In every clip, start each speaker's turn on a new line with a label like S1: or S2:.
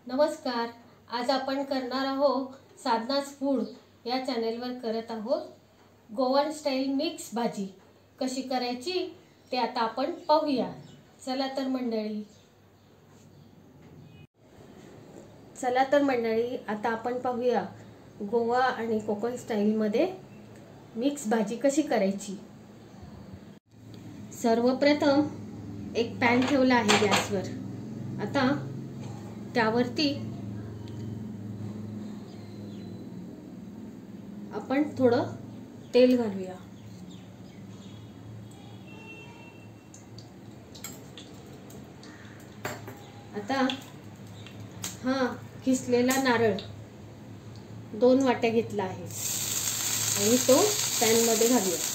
S1: नमस्कार. आज आपण करणार आहोत साधनास फूड या चॅनेलवर करत आहोत गोवन स्टाईल मिक्स भाजी. कशी करायची ते आता आपण पाहूया. चला तर मंडळी आता आपण पाहूया गोवा आणि कोकण स्टाईलमध्ये मिक्स भाजी कशी करायची. सर्वप्रथम एक पॅन ठेवला आहे गॅसवर. आता त्यावरती आपण थोडं तेल घालूया. आता हा किसलेला नारळ 2 वाट्या घेतला आहे आणि तो पॅन मध्ये घालूया.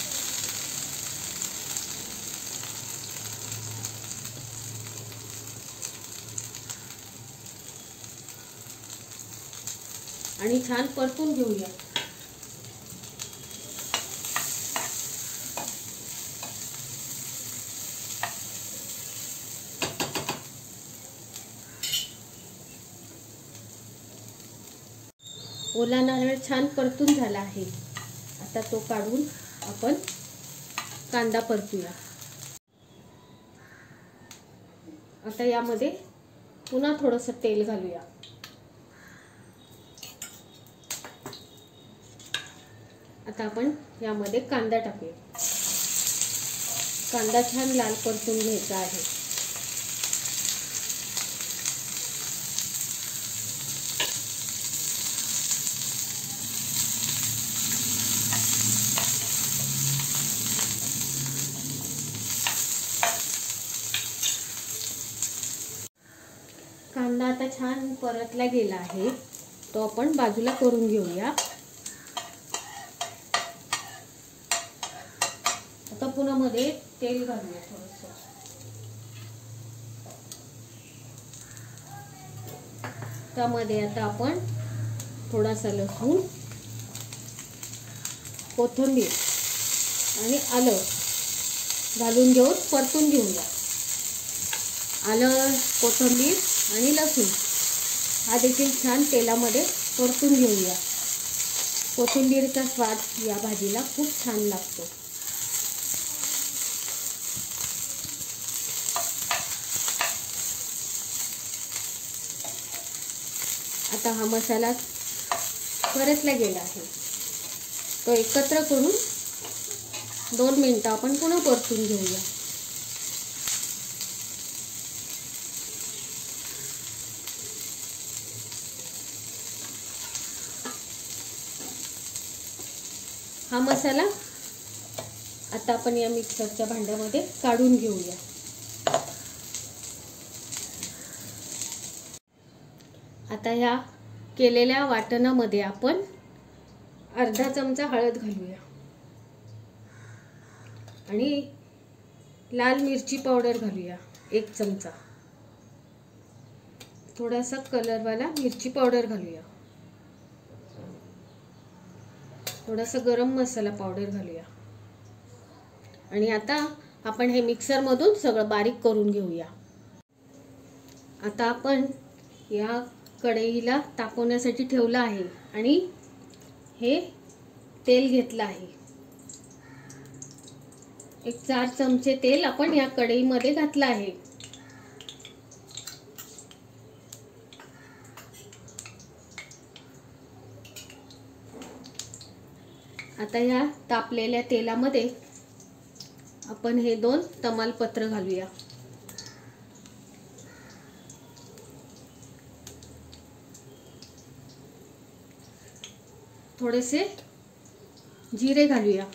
S1: आणि छान परतून घेऊया. ओला नारळ छान परतून झाला आहे. आता तो काढून आपण कांदा परतूया. आता यामध्ये पुन्हा थोडंसं तेल घालूया. आता आपण यामध्ये कांदा टाकूया. कांदा छान लाल परतून घ्यायचा आहे. कांदा आता छान परतला गेला आहे. तो आपण बाजूला करून घेऊया. आता पुन्हा मध्ये तेल घालूया थोडंसं. त्यामध्ये आता आपण थोडासा लसूण, कोथिंबीर आणि आलं घालून घेऊन परतून घेऊया. आलं, कोथिंबीर आणि लसूण हा देखील छान तेलामध्ये परतून घेऊया. कोथिंबीरचा स्वाद या भाजीला खूप छान लागतो. आता हा मसाला परतला गेला आहे. तो एकत्र करून 2 मिनिटं आपण पुन्हा परतून घेऊया. हा मसाला आता आपण या मिक्सरच्या भांड्यामध्ये काढून घेऊया. आता या केलेल्या वाटणामध्ये आपण अर्धा चमचा हळद घालूया आणि लाल मिरची पावडर घालूया 1 चमचा. थोडासा कलरवाला मिरची पावडर घालूया. थोडासा गरम मसाला पावडर घालूया. आणि आता आपण हे मिक्सर मधून सगळं बारीक करून घेऊया. आता आपण या कढईला तापवण्यासाठी ठेवलं आहे आणि हे तेल घेतलं आहे. एक 4 चमचे तेल आपण या कढईमध्ये घातलं आहे. आता या तापलेल्या तेलामध्ये आपण हे 2 तमालपत्र घालूया. थोडेसे जिरे घालूया.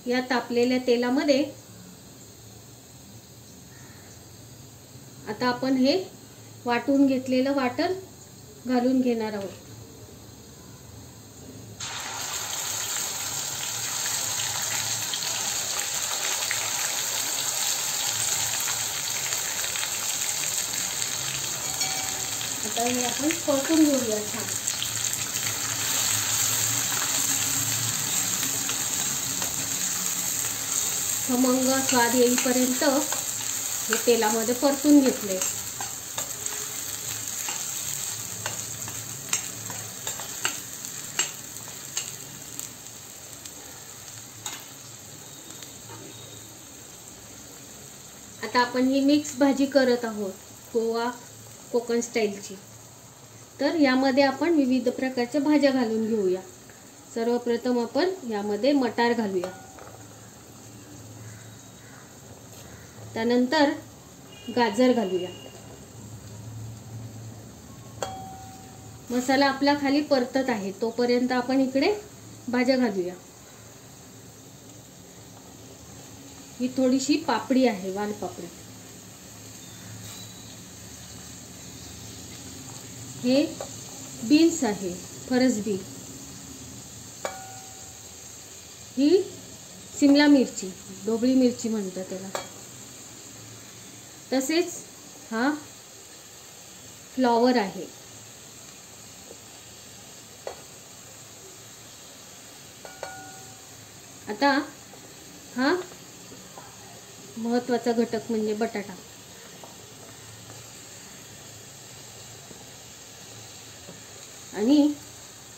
S1: या तापलेल्या तेलामध्ये आता आपण हे वाटून घेतलेलं वाटण घालून घेणार आहोत. आता हे आपण परतून घेऊया छान. खमंग स्वाद येईपर्यंत हे तेलामध्ये परतून घेतले. आता आपण ही मिक्स भाजी करत आहोत गोवा कोकण स्टाईलची. तर यामध्ये आपण विविध प्रकारच्या भाज्या घालून घेऊया. सर्वप्रथम आपण यामध्ये मटार घालूया. त्यानंतर गाजर घालूया. मसाला आपला खाली परतत आहे तोपर्यंत आपण इकडे भाज्या घालूया. ही थोडीशी पापडी आहे, वालपापडी. हे बीन्स आहे, फरसबी. ही सिमला मिरची, ढोबळी मिरची म्हणतात त्याला. तसेच हा फ्लॉवर आहे. आता हा महत्त्वाचा घटक म्हणजे बटाटा. आणि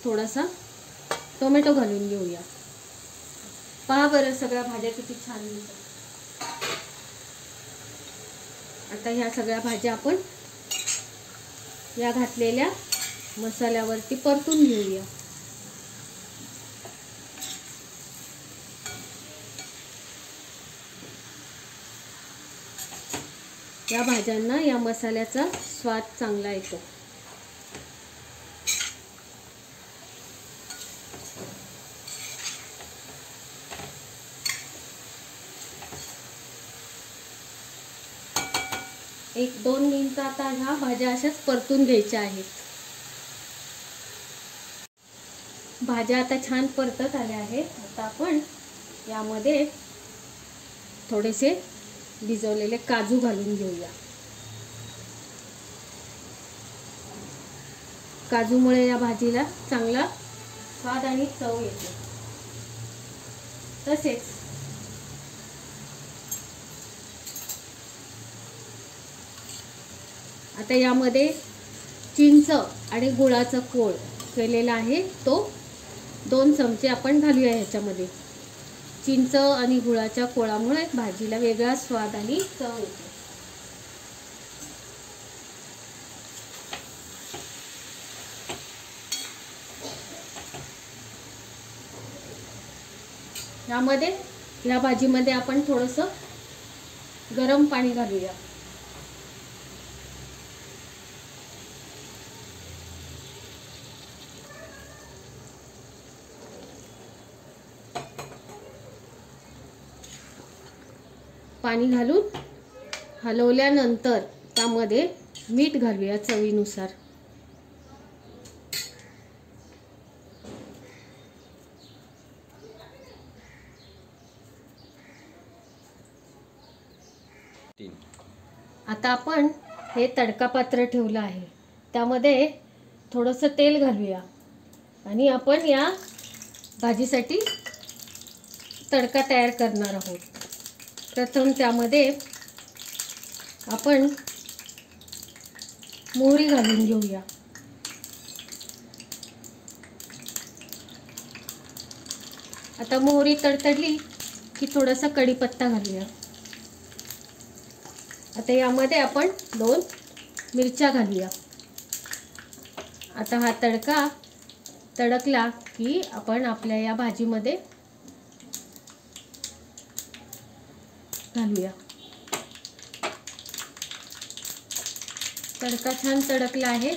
S1: थोडासा टोमॅटो घालून घेऊया. पहा बरं सगळ्या भाज्या किती छान दिसतात. आता ह्या सगळ्या भाज्या आपण या घातलेल्या मसाल्यावरती परतून घेऊया. या भाज्यांना या मसाल्याचा स्वाद चांगला येतो. एक 2 मिनिट आता ह्या भाज्या अशाच परतून घ्यायच्या आहेत. भाज्या आता छान परतत आल्या आहेत. आता आपण यामध्ये थोडेसे भिजवलेले काजू घालून घेऊया. काजूमुळे या भाजीला चांगला स्वाद आणि चव येते. तसेच आता यामध्ये चिंच आणि गुळाचा कोळ केलेला आहे तो 2 चमचे आपण घालूया ह्याच्यामध्ये. चिंच आणि गुळाच्या कोळामुळे भाजीला वेगळा स्वाद आणि चव येते. यामध्ये या भाजीमध्ये आपण थोडंसं गरम पाणी घालूया. पाणी घालून हलवल्यानंतर त्यामध्ये मीठ घालूया चवीनुसार. आता आपण हे तडका पात्र ठेवलं आहे त्यामध्ये थोडंसं तेल घालूया आणि आपण या भाजीसाठी तडका तयार करणार आहोत. प्रथम त्यामध्ये आपण मोहरी घालून घेऊया. आता मोहरी तडतडली की थोडासा कढीपत्ता घालूया. आता यामध्ये आपण 2 मिरच्या घालूया. आता हा तडका तडकला की आपण आपल्या या भाजीमध्ये घालूया. तडका छान तडकला आहे.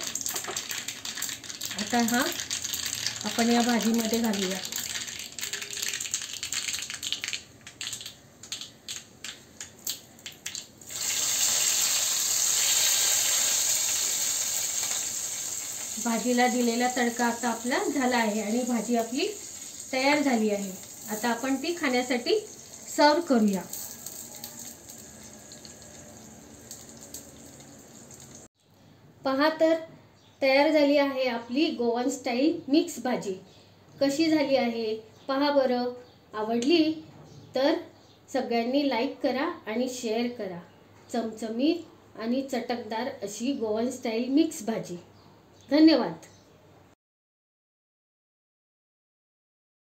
S1: आता हा आपण या भाजीमध्ये घालूया. भाजीला दिलेला तडका आता आपला झाला आहे आणि भाजी आपली तयार झाली आहे. आता आपण ती खाण्यासाठी सर्व करूया. पहा तर तयार झाली आहे आपली गोवन स्टाईल मिक्स भाजी. कशी झाली आहे पहा बरं. आवडली तर सगळ्यांनी लाईक करा आणि शेअर करा. चमचमीत आणि चटकदार अशी गोवन स्टाईल मिक्स भाजी. धन्यवाद.